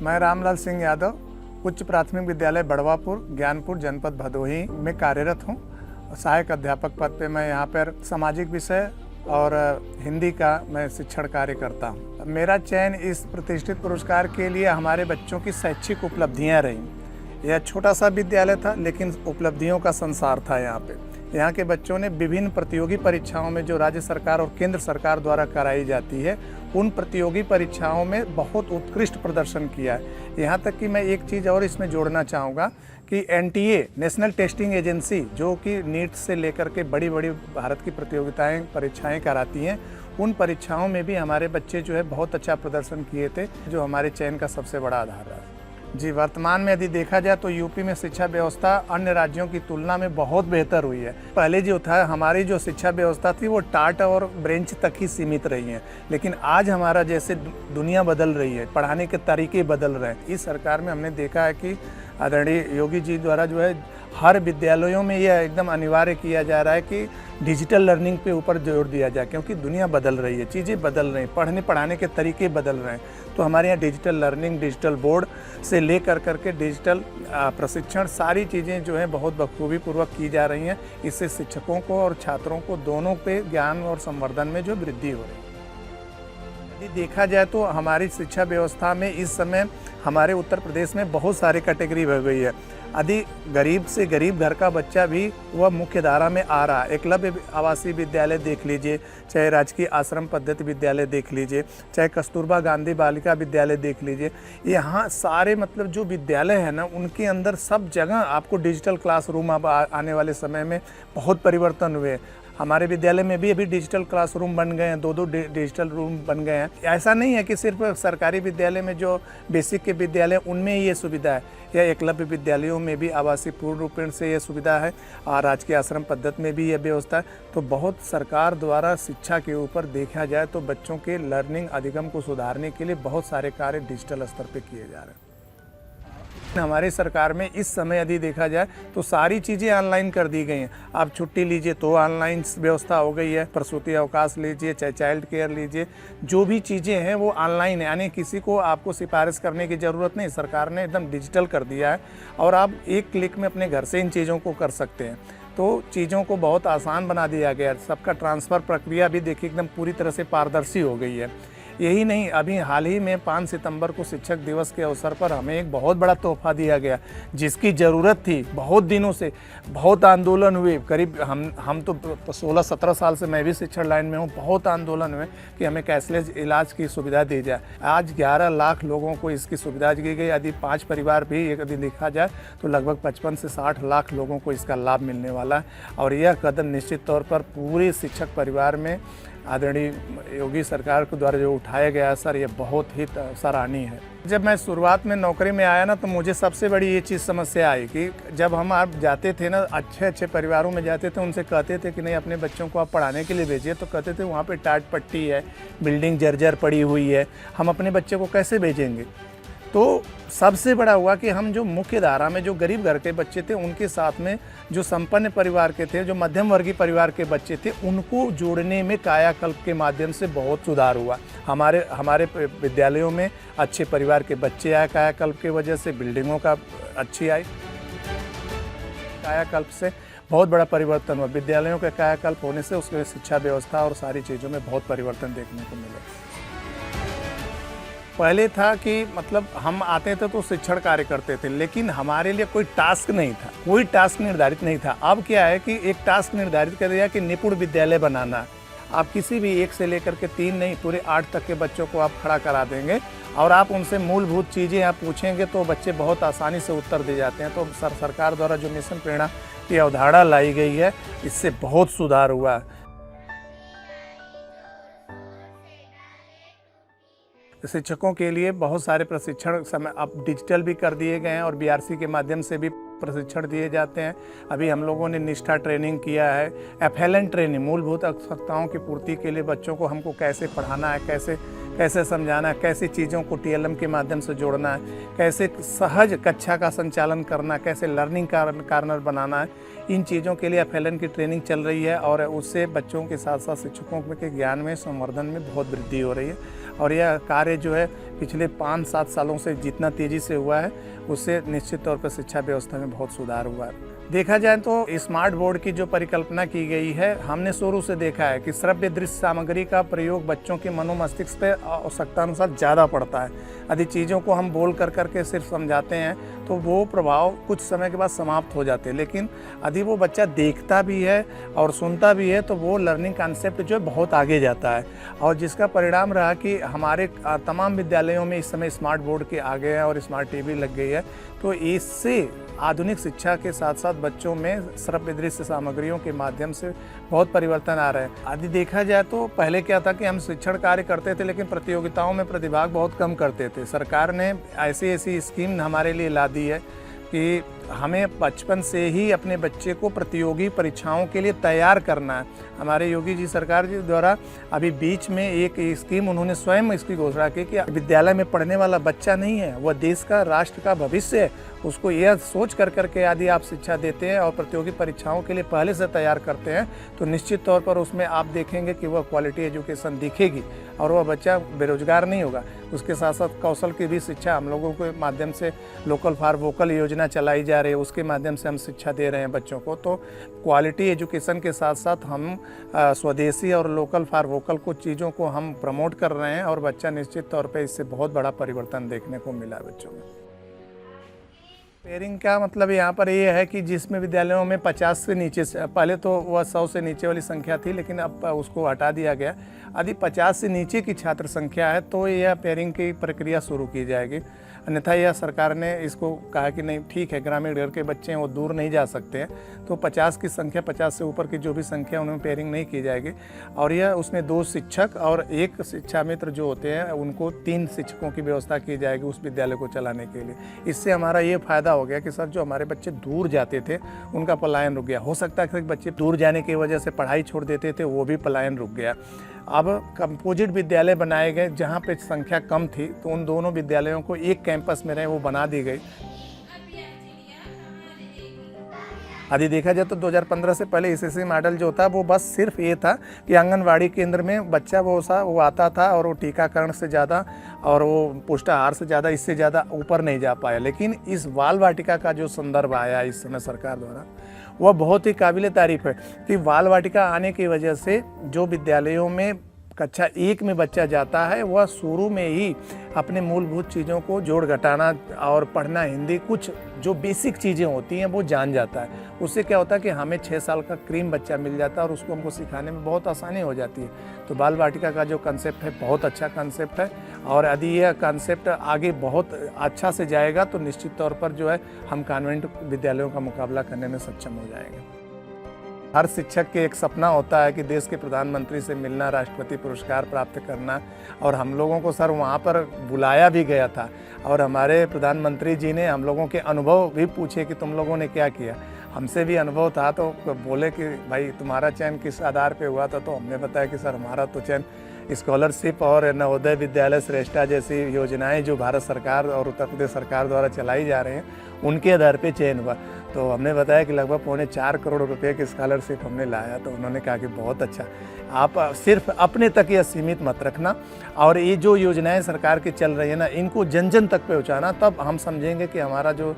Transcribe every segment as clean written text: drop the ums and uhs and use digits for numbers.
मैं रामलाल सिंह यादव उच्च प्राथमिक विद्यालय बड़वापुर ज्ञानपुर जनपद भदोही में कार्यरत हूँ। सहायक अध्यापक पद पे मैं यहाँ पर सामाजिक विषय और हिंदी का मैं शिक्षण कार्य करता हूँ। मेरा चयन इस प्रतिष्ठित पुरस्कार के लिए हमारे बच्चों की शैक्षिक उपलब्धियाँ रहीं। यह छोटा सा विद्यालय था लेकिन उपलब्धियों का संसार था। यहाँ के बच्चों ने विभिन्न प्रतियोगी परीक्षाओं में जो राज्य सरकार और केंद्र सरकार द्वारा कराई जाती है उन प्रतियोगी परीक्षाओं में बहुत उत्कृष्ट प्रदर्शन किया है। यहाँ तक कि मैं एक चीज़ और इसमें जोड़ना चाहूँगा कि NTA नेशनल टेस्टिंग एजेंसी जो कि नीट से लेकर के बड़ी बड़ी भारत की परीक्षाएं कराती हैं, उन परीक्षाओं में भी हमारे बच्चे जो है बहुत अच्छा प्रदर्शन किए थे, जो हमारे चयन का सबसे बड़ा आधार रहा है। जी, वर्तमान में यदि देखा जाए तो यूपी में शिक्षा व्यवस्था अन्य राज्यों की तुलना में बहुत बेहतर हुई है। पहले जो था हमारी जो शिक्षा व्यवस्था थी वो टाट और ब्रेंच तक ही सीमित रही है, लेकिन आज हमारा जैसे दुनिया बदल रही है, पढ़ाने के तरीके बदल रहे हैं। इस सरकार में हमने देखा है कि आदरणीय योगी जी द्वारा जो है हर विद्यालयों में यह एकदम अनिवार्य किया जा रहा है कि डिजिटल लर्निंग पे ऊपर जोर दिया जाए, क्योंकि दुनिया बदल रही है, चीज़ें बदल रही हैं, पढ़ाने के तरीके बदल रहे हैं। तो हमारे यहाँ डिजिटल लर्निंग, डिजिटल बोर्ड से लेकर करके डिजिटल प्रशिक्षण सारी चीज़ें जो हैं बहुत बखूबी पूर्वक की जा रही हैं। इससे शिक्षकों को और छात्रों को दोनों पे ज्ञान और संवर्धन में जो वृद्धि हो रही है। यदि देखा जाए तो हमारी शिक्षा व्यवस्था में इस समय हमारे उत्तर प्रदेश में बहुत सारी कैटेगरी हो गई है। यदि गरीब से गरीब घर का बच्चा भी वह मुख्य धारा में आ रहा है। एकलव्य आवासीय विद्यालय देख लीजिए, चाहे राजकीय आश्रम पद्धति विद्यालय देख लीजिए, चाहे कस्तूरबा गांधी बालिका विद्यालय देख लीजिए, यहाँ सारे मतलब जो विद्यालय है ना, उनके अंदर सब जगह आपको डिजिटल क्लासरूम अब आने वाले समय में बहुत परिवर्तन हुए। हमारे विद्यालय में भी अभी डिजिटल क्लासरूम बन गए हैं, दो डिजिटल रूम बन गए हैं। ऐसा नहीं है कि सिर्फ सरकारी विद्यालय में जो बेसिक के विद्यालय उनमें ही ये सुविधा है, या एकलव्य विद्यालयों में भी आवासीय पूर्ण रूपेण से ये सुविधा है और राजकीय आश्रम पद्धति में भी ये व्यवस्था है। तो बहुत सरकार द्वारा शिक्षा के ऊपर देखा जाए तो बच्चों के लर्निंग अधिगम को सुधारने के लिए बहुत सारे कार्य डिजिटल स्तर पर किए जा रहे हैं। हमारी सरकार में इस समय यदि देखा जाए तो सारी चीज़ें ऑनलाइन कर दी गई हैं। आप छुट्टी लीजिए तो ऑनलाइन व्यवस्था हो गई है, प्रसूति अवकाश लीजिए, चाहे चाइल्ड केयर लीजिए, जो भी चीज़ें हैं वो ऑनलाइन है। यानी किसी को आपको सिफारिश करने की ज़रूरत नहीं, सरकार ने एकदम डिजिटल कर दिया है और आप एक क्लिक में अपने घर से इन चीज़ों को कर सकते हैं। तो चीज़ों को बहुत आसान बना दिया गया है। सबका ट्रांसफ़र प्रक्रिया भी देखिए एकदम पूरी तरह से पारदर्शी हो गई है। यही नहीं, अभी हाल ही में 5 सितंबर को शिक्षक दिवस के अवसर पर हमें एक बहुत बड़ा तोहफा दिया गया, जिसकी ज़रूरत थी बहुत दिनों से। बहुत आंदोलन हुए, करीब हम तो 16-17 साल से मैं भी शिक्षण लाइन में हूँ। बहुत आंदोलन हुए कि हमें कैशलेस इलाज की सुविधा दी जाए। आज 11 लाख लोगों को इसकी सुविधा दी गई। यदि 5 परिवार भी यदि देखा जाए तो लगभग 55 से 60 लाख लोगों को इसका लाभ मिलने वाला है। और यह कदम निश्चित तौर पर पूरे शिक्षक परिवार में आदरणीय योगी सरकार के द्वारा जो उठाया गया सर, ये बहुत ही सराहनीय है। जब मैं शुरुआत में नौकरी में आया ना, तो मुझे सबसे बड़ी ये चीज़ समस्या आई कि जब हम आप जाते थे ना, अच्छे परिवारों में जाते थे, उनसे कहते थे कि नहीं अपने बच्चों को आप पढ़ाने के लिए भेजिए, तो कहते थे वहाँ पे टाट पट्टी है, बिल्डिंग जर्जर पड़ी हुई है, हम अपने बच्चे को कैसे भेजेंगे। तो सबसे बड़ा हुआ कि हम जो मुख्य धारा में जो गरीब घर के बच्चे थे उनके साथ में जो संपन्न परिवार के थे, जो मध्यम वर्गीय परिवार के बच्चे थे, उनको जोड़ने में कायाकल्प के माध्यम से बहुत सुधार हुआ। हमारे विद्यालयों में अच्छे परिवार के बच्चे आए, कायाकल्प की वजह से बिल्डिंगों का अच्छी आई। कायाकल्प से बहुत बड़ा परिवर्तन हुआ। विद्यालयों के कायाकल्प होने से उसके शिक्षा व्यवस्था और सारी चीज़ों में बहुत परिवर्तन देखने को मिला। पहले था कि मतलब हम आते थे तो शिक्षण कार्य करते थे, लेकिन हमारे लिए कोई टास्क नहीं था, कोई टास्क निर्धारित नहीं था। अब क्या है कि एक टास्क निर्धारित कर दिया कि निपुण विद्यालय बनाना। आप किसी भी 1 से लेकर के 3 नहीं, पूरे 8 तक के बच्चों को आप खड़ा करा देंगे और आप उनसे मूलभूत चीज़ें आप पूछेंगे तो बच्चे बहुत आसानी से उत्तर दे जाते हैं। तो सरकार द्वारा जो मिशन प्रेरणा की अवधारणा लाई गई है, इससे बहुत सुधार हुआ। शिक्षकों के लिए बहुत सारे प्रशिक्षण समय अब डिजिटल भी कर दिए गए हैं और BRC के माध्यम से भी प्रशिक्षण दिए जाते हैं। अभी हम लोगों ने निष्ठा ट्रेनिंग किया है, FLN ट्रेनिंग, मूलभूत आवश्यकताओं की पूर्ति के लिए बच्चों को हमको कैसे पढ़ाना है, कैसे कैसे समझाना है, कैसी चीज़ों को टीएलएम के माध्यम से जोड़ना है, कैसे सहज कक्षा का संचालन करना, कैसे लर्निंग कार्नर बनाना है, इन चीज़ों के लिए एफएलएन की ट्रेनिंग चल रही है और उससे बच्चों के साथ साथ शिक्षकों के ज्ञान में संवर्धन में बहुत वृद्धि हो रही है। और यह कार्य जो है पिछले 5-7 सालों से जितना तेज़ी से हुआ है उससे निश्चित तौर पर शिक्षा व्यवस्था में बहुत सुधार हुआ है। देखा जाए तो स्मार्ट बोर्ड की जो परिकल्पना की गई है, हमने शुरू से देखा है कि श्रव्य दृश्य सामग्री का प्रयोग बच्चों के मनोमस्तिष्क पे आवश्यकता अनुसार ज़्यादा पड़ता है। यदि चीज़ों को हम बोल कर करके सिर्फ समझाते हैं तो वो प्रभाव कुछ समय के बाद समाप्त हो जाते हैं, लेकिन यदि वो बच्चा देखता भी है और सुनता भी है तो वो लर्निंग कॉन्सेप्ट जो है बहुत आगे जाता है। और जिसका परिणाम रहा कि हमारे तमाम विद्यालयों में इस समय स्मार्ट बोर्ड के आ गए हैं और स्मार्ट टीवी लग गई है, तो इससे आधुनिक शिक्षा के साथ साथ बच्चों में श्रव्य दृश्य सामग्रियों के माध्यम से बहुत परिवर्तन आ रहे हैं। यदि देखा जाए तो पहले क्या था कि हम शिक्षण कार्य करते थे लेकिन प्रतियोगिताओं में प्रतिभाग बहुत कम करते थे। सरकार ने ऐसी स्कीम हमारे लिए ला दी है कि हमें बचपन से ही अपने बच्चे को प्रतियोगी परीक्षाओं के लिए तैयार करना है। हमारे योगी जी सरकार जी द्वारा अभी बीच में एक स्कीम उन्होंने स्वयं इसकी घोषणा की कि विद्यालय में पढ़ने वाला बच्चा नहीं है, वह देश का, राष्ट्र का भविष्य है। उसको यह सोच कर करके यदि आप शिक्षा देते हैं और प्रतियोगी परीक्षाओं के लिए पहले से तैयार करते हैं तो निश्चित तौर पर उसमें आप देखेंगे कि वह क्वालिटी एजुकेशन दिखेगी और वह बच्चा बेरोजगार नहीं होगा। उसके साथ साथ कौशल की भी शिक्षा हम लोगों के माध्यम से लोकल फॉर वोकल योजना चलाई जा रही है, उसके माध्यम से हम शिक्षा दे रहे हैं बच्चों को। तो क्वालिटी एजुकेशन के साथ साथ हम स्वदेशी और लोकल फॉर वोकल को चीज़ों को हम प्रमोट कर रहे हैं और बच्चा निश्चित तौर पे इससे बहुत बड़ा परिवर्तन देखने को मिला बच्चों में। पेयरिंग का मतलब यहाँ पर ये है कि जिसमें विद्यालयों में 50 से नीचे, पहले तो वह 100 से नीचे वाली संख्या थी लेकिन अब उसको हटा दिया गया। यदि 50 से नीचे की छात्र संख्या है तो यह पेयरिंग की प्रक्रिया शुरू की जाएगी, अन्यथा यह सरकार ने इसको कहा कि नहीं ठीक है, ग्रामीण घर के बच्चे हैं वो दूर नहीं जा सकते हैं, तो 50 की संख्या, 50 से ऊपर की जो भी संख्या उनमें पेयरिंग नहीं की जाएगी। और यह उसमें 2 शिक्षक और 1 शिक्षा मित्र जो होते हैं उनको 3 शिक्षकों की व्यवस्था की जाएगी उस विद्यालय को चलाने के लिए। इससे हमारा ये फ़ायदा हो गया कि सर जो हमारे बच्चे दूर जाते थे उनका पलायन रुक गया। हो सकता है कि बच्चे दूर जाने की वजह से पढ़ाई छोड़ देते थे, वो भी पलायन रुक गया। अब कंपोजिट विद्यालय बनाए गए जहाँ पे संख्या कम थी, तो उन दोनों विद्यालयों को एक कैंपस में रहे वो बना दी गई। यदि देखा जाए तो 2015 से पहले एसएससी मॉडल जो था वो बस सिर्फ ये था कि आंगनवाड़ी केंद्र में बच्चा वो आता था और वो टीकाकरण से ज़्यादा और वो पुष्टाहार से ज़्यादा, इससे ज़्यादा ऊपर नहीं जा पाया। लेकिन इस बाल वाटिका का जो संदर्भ आया इस समय सरकार द्वारा, वह बहुत ही काबिल तारीफ़ है कि बाल वाटिका आने की वजह से जो विद्यालयों में कक्षा 1 में बच्चा जाता है वह शुरू में ही अपने मूलभूत चीज़ों को जोड़ घटाना और पढ़ना, हिंदी, कुछ जो बेसिक चीज़ें होती हैं वो जान जाता है। उससे क्या होता है कि हमें 6 साल का क्रीम बच्चा मिल जाता है और उसको हमको सिखाने में बहुत आसानी हो जाती है। तो बाल वाटिका का जो कंसेप्ट है बहुत अच्छा कंसेप्ट है और यदि यह कंसेप्ट आगे बहुत अच्छा से जाएगा तो निश्चित तौर पर जो है हम कॉन्वेंट विद्यालयों का मुकाबला करने में सक्षम हो जाएंगे। हर शिक्षक के एक सपना होता है कि देश के प्रधानमंत्री से मिलना, राष्ट्रपति पुरस्कार प्राप्त करना, और हम लोगों को सर वहाँ पर बुलाया भी गया था और हमारे प्रधानमंत्री जी ने हम लोगों के अनुभव भी पूछे कि तुम लोगों ने क्या किया। हमसे भी अनुभव था तो बोले कि भाई तुम्हारा चयन किस आधार पे हुआ था, तो हमने बताया कि सर हमारा तो चयन स्कॉलरशिप और नवोदय विद्यालय श्रेष्ठा जैसी योजनाएं जो भारत सरकार और उत्तर प्रदेश सरकार द्वारा चलाई जा रही हैं उनके आधार पे चयन हुआ। तो हमने बताया कि लगभग 4.25 करोड़ रुपए की स्कॉलरशिप हमने लाया। तो उन्होंने कहा कि बहुत अच्छा, आप सिर्फ अपने तक यह सीमित मत रखना और ये जो योजनाएं सरकार की चल रही है ना, इनको जन जन तक पहुँचाना, तब हम समझेंगे कि हमारा जो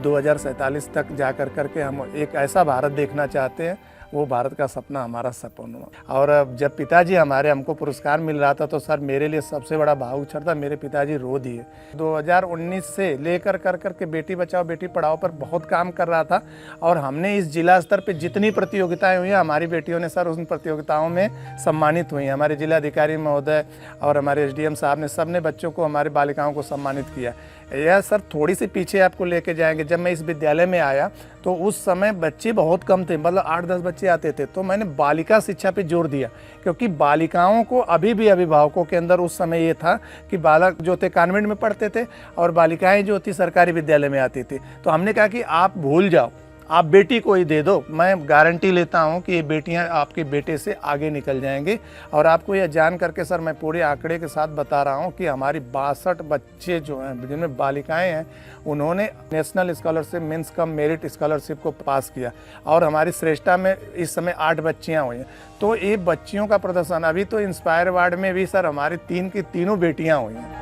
2047 तक जा करके हम एक ऐसा भारत देखना चाहते हैं, वो भारत का सपना हमारा सपना हुआ। और जब पिताजी हमारे हमको पुरस्कार मिल रहा था तो सर मेरे लिए सबसे बड़ा भावुक क्षण था, मेरे पिताजी रो दिए। 2019 से लेकर के बेटी बचाओ बेटी पढ़ाओ पर बहुत काम कर रहा था और हमने इस जिला स्तर पे जितनी प्रतियोगिताएं हुई हमारी बेटियों ने सर उन प्रतियोगिताओं में सम्मानित हुई। हमारे जिलाधिकारी महोदय और हमारे एसडीएम साहब ने सबने बच्चों को, हमारी बालिकाओं को सम्मानित किया। यह सर थोड़ी सी पीछे आपको लेके जाएंगे। जब मैं इस विद्यालय में आया तो उस समय बच्चे बहुत कम थे, मतलब 8-10 बच्चे आते थे। तो मैंने बालिका शिक्षा पे जोर दिया क्योंकि बालिकाओं को अभी भी अभिभावकों के अंदर उस समय ये था कि बालक जो थे कॉन्वेंट में पढ़ते थे और बालिकाएं जो थी सरकारी विद्यालय में आती थी। तो हमने कहा कि आप भूल जाओ आप बेटी को ही दे दो, मैं गारंटी लेता हूं कि ये बेटियां आपके बेटे से आगे निकल जाएंगी। और आपको यह जान करके सर मैं पूरे आंकड़े के साथ बता रहा हूं कि हमारी 62 बच्चे जो हैं जिनमें बालिकाएं हैं उन्होंने national scholarship means cum merit scholarship को पास किया। और हमारी श्रेष्ठा में इस समय 8 बच्चियाँ हुई हैं। तो ये बच्चियों का प्रदर्शन, अभी तो इंस्पायर वार्ड में भी सर हमारी 3 की तीनों बेटियाँ हुई हैं।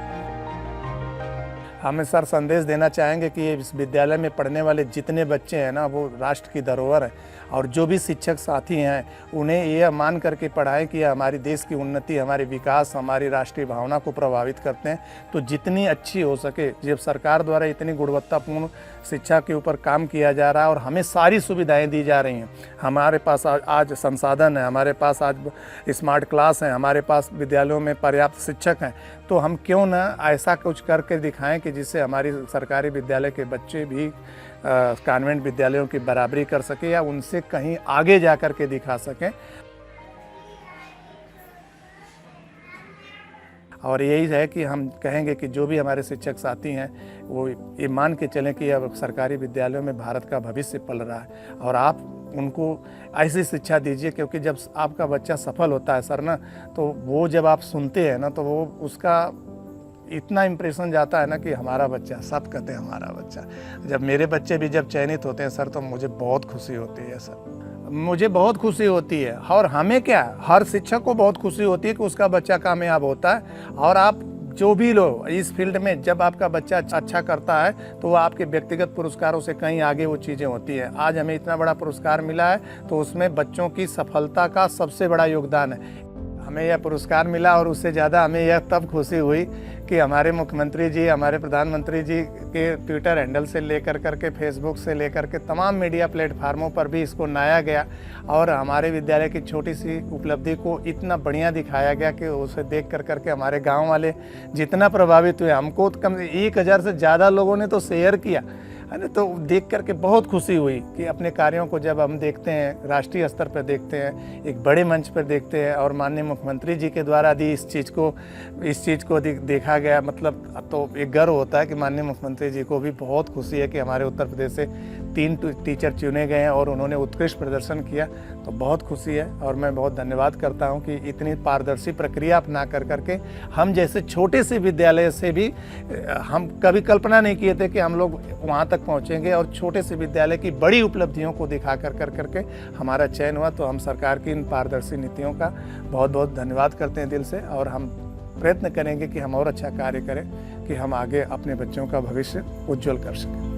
हमें सर संदेश देना चाहेंगे कि इस विद्यालय में पढ़ने वाले जितने बच्चे हैं ना वो राष्ट्र की धरोहर है। और जो भी शिक्षक साथी हैं उन्हें यह मान करके पढ़ाएं कि यह हमारी देश की उन्नति, हमारे विकास, हमारी राष्ट्रीय भावना को प्रभावित करते हैं। तो जितनी अच्छी हो सके, जब सरकार द्वारा इतनी गुणवत्तापूर्ण शिक्षा के ऊपर काम किया जा रहा है और हमें सारी सुविधाएं दी जा रही हैं, हमारे पास आज संसाधन है, हमारे पास आज स्मार्ट क्लास हैं, हमारे पास विद्यालयों में पर्याप्त शिक्षक हैं, तो हम क्यों ना ऐसा कुछ करके दिखाएं कि जिससे हमारी सरकारी विद्यालय के बच्चे भी कॉन्वेंट विद्यालयों की बराबरी कर सके या उनसे कहीं आगे जा कर के दिखा सकें। और यही है कि हम कहेंगे कि जो भी हमारे शिक्षक साथी हैं वो ये मान के चलें कि अब सरकारी विद्यालयों में भारत का भविष्य पल रहा है। और आप उनको ऐसी शिक्षा दीजिए, क्योंकि जब आपका बच्चा सफल होता है सर ना, तो वो जब आप सुनते हैं ना तो वो उसका इतना इम्प्रेशन जाता है ना कि हमारा बच्चा, सब कहते हैं हमारा बच्चा। जब मेरे बच्चे भी जब चयनित होते हैं सर तो मुझे बहुत खुशी होती है सर, मुझे बहुत खुशी होती है। और हमें क्या, हर शिक्षक को बहुत खुशी होती है कि उसका बच्चा कामयाब होता है। और आप जो भी लोग इस फील्ड में, जब आपका बच्चा अच्छा करता है तो वो आपके व्यक्तिगत पुरस्कारों से कहीं आगे वो चीज़ें होती है। आज हमें इतना बड़ा पुरस्कार मिला है तो उसमें बच्चों की सफलता का सबसे बड़ा योगदान है। हमें यह पुरस्कार मिला और उससे ज़्यादा हमें यह तब खुशी हुई कि हमारे मुख्यमंत्री जी, हमारे प्रधानमंत्री जी के ट्विटर हैंडल से लेकर करके फेसबुक से लेकर के तमाम मीडिया प्लेटफार्मों पर भी इसको लाया गया। और हमारे विद्यालय की छोटी सी उपलब्धि को इतना बढ़िया दिखाया गया कि उसे देख कर करके हमारे गांव वाले जितना प्रभावित हुए, हमको कम 1000 से ज़्यादा लोगों ने तो शेयर किया है ना। तो देख करके बहुत खुशी हुई कि अपने कार्यों को जब हम देखते हैं, राष्ट्रीय स्तर पर देखते हैं, एक बड़े मंच पर देखते हैं और माननीय मुख्यमंत्री जी के द्वारा भी इस चीज़ को देखा गया, मतलब तो एक गर्व होता है कि माननीय मुख्यमंत्री जी को भी बहुत खुशी है कि हमारे उत्तर प्रदेश से 3 टीचर चुने गए हैं और उन्होंने उत्कृष्ट प्रदर्शन किया। तो बहुत खुशी है और मैं बहुत धन्यवाद करता हूं कि इतनी पारदर्शी प्रक्रिया अपना करके हम जैसे छोटे से विद्यालय से भी हम कभी कल्पना नहीं किए थे कि हम लोग वहां तक पहुंचेंगे और छोटे से विद्यालय की बड़ी उपलब्धियों को दिखा करके हमारा चयन हुआ। तो हम सरकार की इन पारदर्शी नीतियों का बहुत बहुत धन्यवाद करते हैं दिल से। और हम प्रयत्न करेंगे कि हम और अच्छा कार्य करें कि हम आगे अपने बच्चों का भविष्य उज्जवल कर सकें।